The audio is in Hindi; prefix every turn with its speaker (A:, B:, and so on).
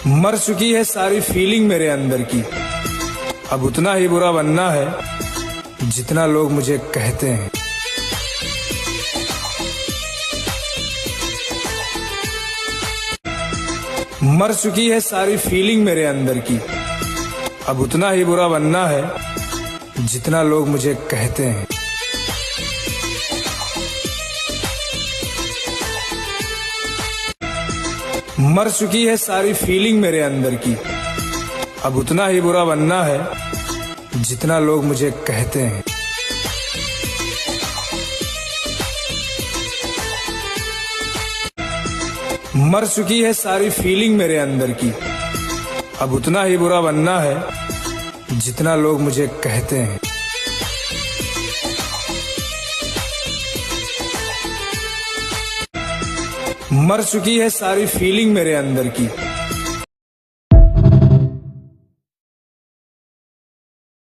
A: मर चुकी है सारी फीलिंग मेरे अंदर की। अब उतना ही बुरा बनना है जितना लोग मुझे कहते हैं। मर चुकी है सारी फीलिंग मेरे अंदर की। अब उतना ही बुरा बनना है जितना लोग मुझे कहते हैं। मर चुकी है सारी फीलिंग मेरे अंदर की। अब उतना ही बुरा बनना है जितना लोग मुझे कहते हैं। मर चुकी है सारी फीलिंग मेरे अंदर की। अब उतना ही बुरा बनना है जितना लोग मुझे कहते हैं। मर चुकी है सारी फीलिंग मेरे अंदर की।